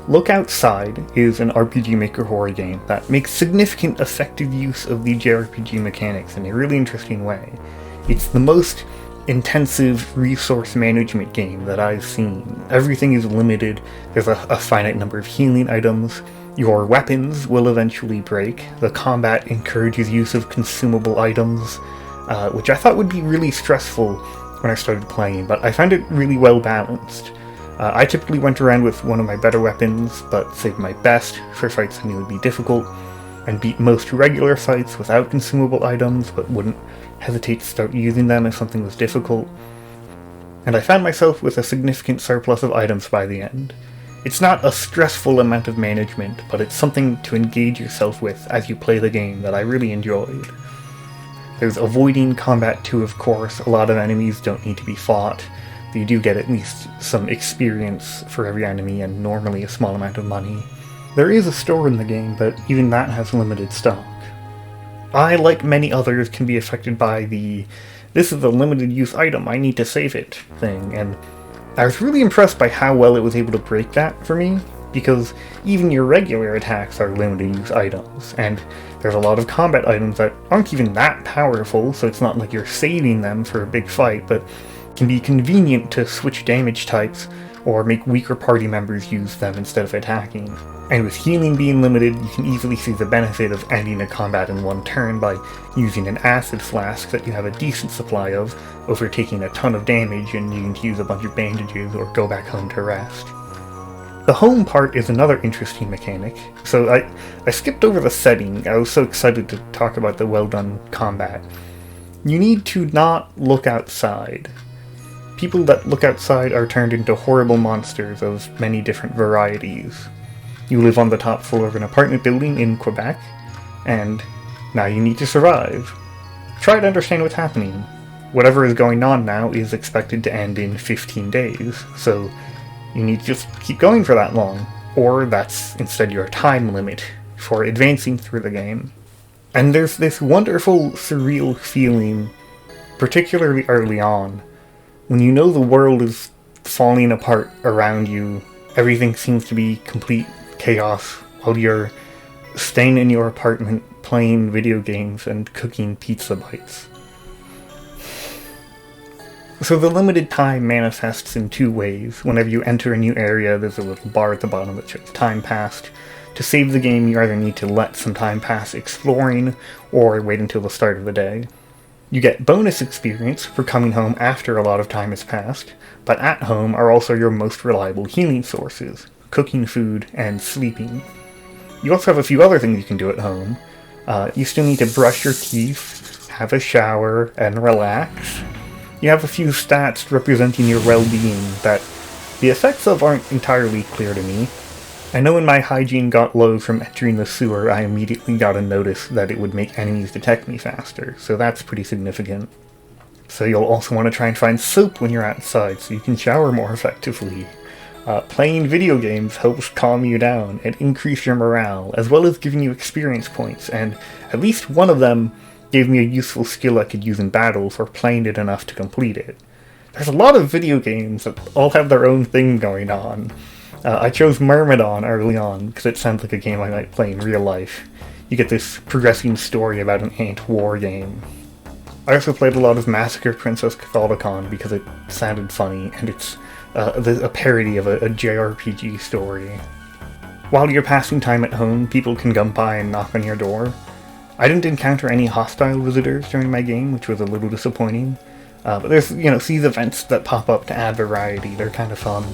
Look Outside is an RPG Maker horror game that makes significant effective use of the Jrpg mechanics in a really interesting way. It's the most intensive resource management game that I've seen. Everything is limited, there's a finite number of healing items, your weapons will eventually break, the combat encourages use of consumable items, which I thought would be really stressful when I started playing, but I found it really well balanced. I typically went around with one of my better weapons, but saved my best for fights I knew would be difficult, and beat most regular fights without consumable items, but wouldn't hesitate to start using them if something was difficult. And I found myself with a significant surplus of items by the end. It's not a stressful amount of management, but it's something to engage yourself with as you play the game that I really enjoyed. There's avoiding combat too, of course. A lot of enemies don't need to be fought. You do get at least some experience for every enemy and normally a small amount of money. There is a store in the game, but even that has limited stock. I, like many others, can be affected by the "this is a limited use item, I need to save it" thing, and I was really impressed by how well it was able to break that for me, because even your regular attacks are limited use items, and there's a lot of combat items that aren't even that powerful, so it's not like you're saving them for a big fight, but can be convenient to switch damage types or make weaker party members use them instead of attacking. And with healing being limited, you can easily see the benefit of ending a combat in one turn by using an acid flask that you have a decent supply of over taking a ton of damage and needing to use a bunch of bandages or go back home to rest. The home part is another interesting mechanic, so I skipped over the setting. I was so excited to talk about the well done combat. You need to not look outside. People that look outside are turned into horrible monsters of many different varieties. You live on the top floor of an apartment building in Quebec, and now you need to survive. Try to understand what's happening. Whatever is going on now is expected to end in 15 days, so you need to just keep going for that long, or that's instead your time limit for advancing through the game. And there's this wonderful, surreal feeling, particularly early on, when you know the world is falling apart around you. Everything seems to be complete chaos while you're staying in your apartment playing video games and cooking pizza bites. So the limited time manifests in two ways. Whenever you enter a new area, there's a little bar at the bottom that shows time passed. To save the game, you either need to let some time pass exploring, or wait until the start of the day. You get bonus experience for coming home after a lot of time has passed, but at home are also your most reliable healing sources: cooking food and sleeping. You also have a few other things you can do at home. You still need to brush your teeth, have a shower, and relax. You have a few stats representing your well-being that the effects of aren't entirely clear to me. I know when my hygiene got low from entering the sewer, I immediately got a notice that it would make enemies detect me faster, so that's pretty significant. So you'll also want to try and find soap when you're outside so you can shower more effectively. Playing video games helps calm you down and increase your morale, as well as giving you experience points, and at least one of them gave me a useful skill I could use in battle for playing it enough to complete it. There's a lot of video games that all have their own thing going on. I chose Myrmidon early on because it sounds like a game I might play in real life. You get this progressing story about an ant war game. I also played a lot of Massacre Princess Catholicon because it sounded funny, and it's a parody of a Jrpg story. While you're passing time at home, people can come by and knock on your door. I didn't encounter any hostile visitors during my game, which was a little disappointing. But there's, these events that pop up to add variety. They're kind of fun.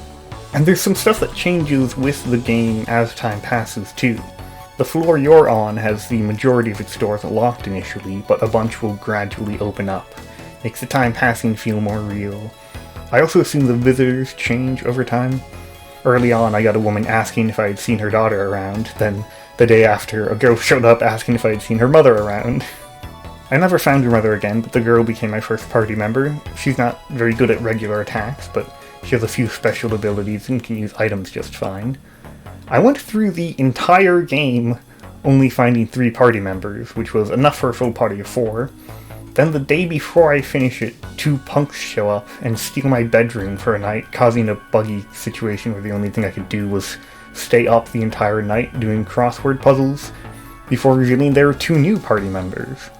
And there's some stuff that changes with the game as time passes, too. The floor you're on has the majority of its doors locked initially, but a bunch will gradually open up. Makes the time passing feel more real. I also assume the visitors change over time. Early on, I got a woman asking if I had seen her daughter around, then the day after, a girl showed up asking if I had seen her mother around. I never found her mother again, but the girl became my first party member. She's not very good at regular attacks, but she has a few special abilities and can use items just fine. I went through the entire game only finding 3 party members, which was enough for a full party of 4. Then the day before I finish it, 2 punks show up and steal my bedroom for a night, causing a buggy situation where the only thing I could do was stay up the entire night doing crossword puzzles before revealing there were 2 new party members.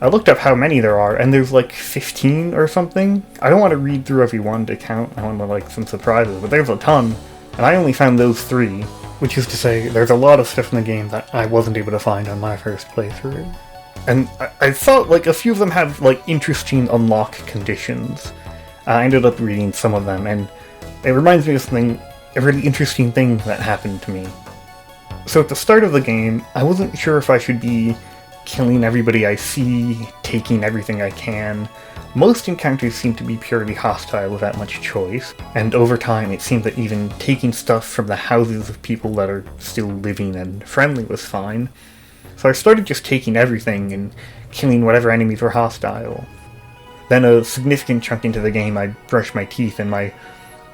I looked up how many there are, and there's like 15 or something. I don't want to read through every one to count, I want to like some surprises, but there's a ton, and I only found those 3, which is to say there's a lot of stuff in the game that I wasn't able to find on my first playthrough. And I thought like a few of them have like interesting unlock conditions. I ended up reading some of them, and it reminds me of something, a really interesting thing that happened to me. So at the start of the game, I wasn't sure if I should be killing everybody I see, taking everything I can. Most encounters seem to be purely hostile without much choice, and over time it seemed that even taking stuff from the houses of people that are still living and friendly was fine. So I started just taking everything and killing whatever enemies were hostile. Then a significant chunk into the game I brush my teeth and my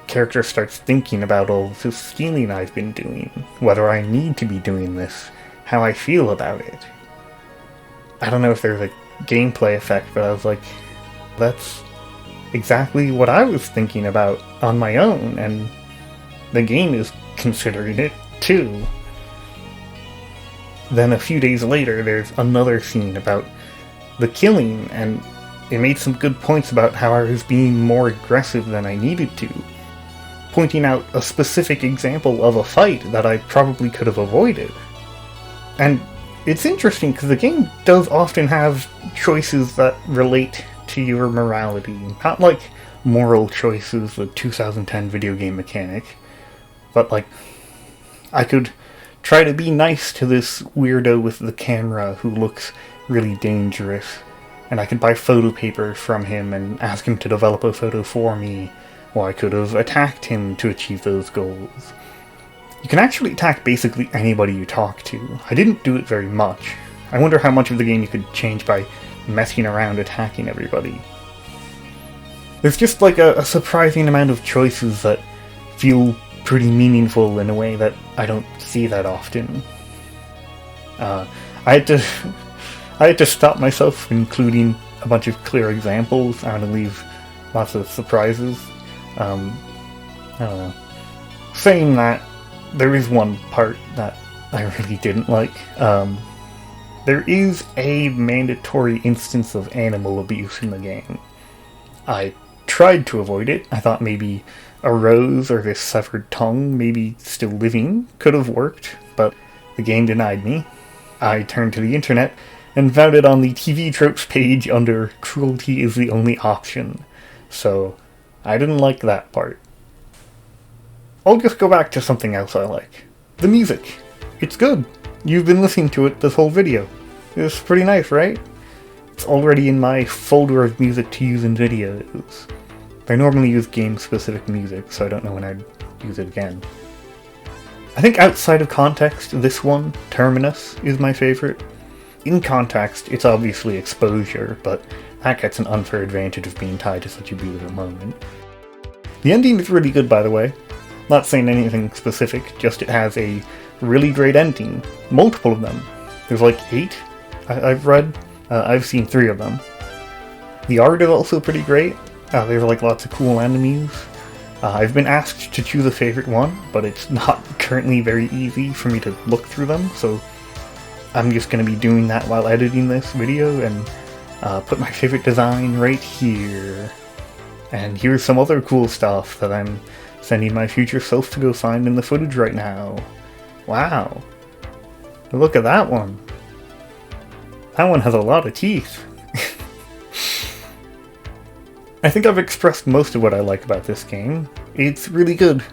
character starts thinking about all this stealing I've been doing, whether I need to be doing this, how I feel about it. I don't know if there's a gameplay effect, but I was like, that's exactly what I was thinking about on my own, and the game is considering it too. Then a few days later, there's another scene about the killing, and it made some good points about how I was being more aggressive than I needed to, pointing out a specific example of a fight that I probably could have avoided. And it's interesting because the game does often have choices that relate to your morality. Not like moral choices, the 2010 video game mechanic, but like, I could try to be nice to this weirdo with the camera who looks really dangerous, and I could buy photo paper from him and ask him to develop a photo for me, or I could have attacked him to achieve those goals. You can actually attack basically anybody you talk to. I didn't do it very much. I wonder how much of the game you could change by messing around attacking everybody. There's just like a surprising amount of choices that feel pretty meaningful in a way that I don't see that often. I had to stop myself from including a bunch of clear examples. I want to leave lots of surprises. I don't know. Saying that, there is one part that I really didn't like. There is a mandatory instance of animal abuse in the game. I tried to avoid it. I thought maybe a rose or this severed tongue, maybe still living, could have worked, but the game denied me. I turned to the internet and found it on the TV tropes page under cruelty is the only option. So I didn't like that part. I'll just go back to something else I like. The music. It's good. You've been listening to it this whole video. It's pretty nice, right? It's already in my folder of music to use in videos. I normally use game-specific music, so I don't know when I'd use it again. I think outside of context, this one, Terminus, is my favorite. In context, it's obviously exposure, but that gets an unfair advantage of being tied to such a beautiful moment. The ending is really good, by the way. Not saying anything specific, just it has a really great ending. Multiple of them. There's like 8 I've read. I've seen 3 of them. The art is also pretty great. There's like lots of cool enemies. I've been asked to choose a favorite one, but it's not currently very easy for me to look through them, so I'm just going to be doing that while editing this video and put my favorite design right here. And here's some other cool stuff that I'm sending my future self to go find in the footage right now. Wow. Look at that one. That one has a lot of teeth. I think I've expressed most of what I like about this game. It's really good.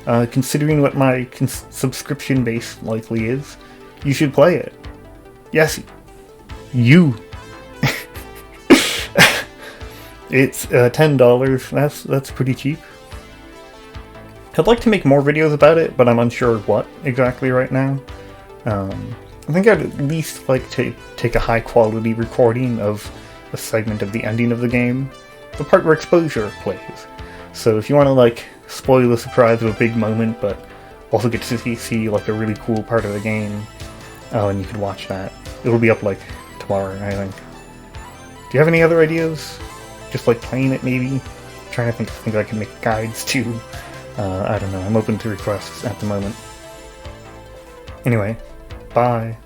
Considering what my subscription base likely is, you should play it. Yes, you. It's $10. That's pretty cheap. I'd like to make more videos about it, but I'm unsure what exactly right now. I think I'd at least like to take a high quality recording of a segment of the ending of the game, the part where exposure plays. So if you want to like spoil the surprise of a big moment, but also get to see like a really cool part of the game, and you could watch that. It'll be up like tomorrow, I think. Do you have any other ideas? Just like playing it maybe? Trying to think I can make guides too. I don't know, I'm open to requests at the moment. Anyway, bye.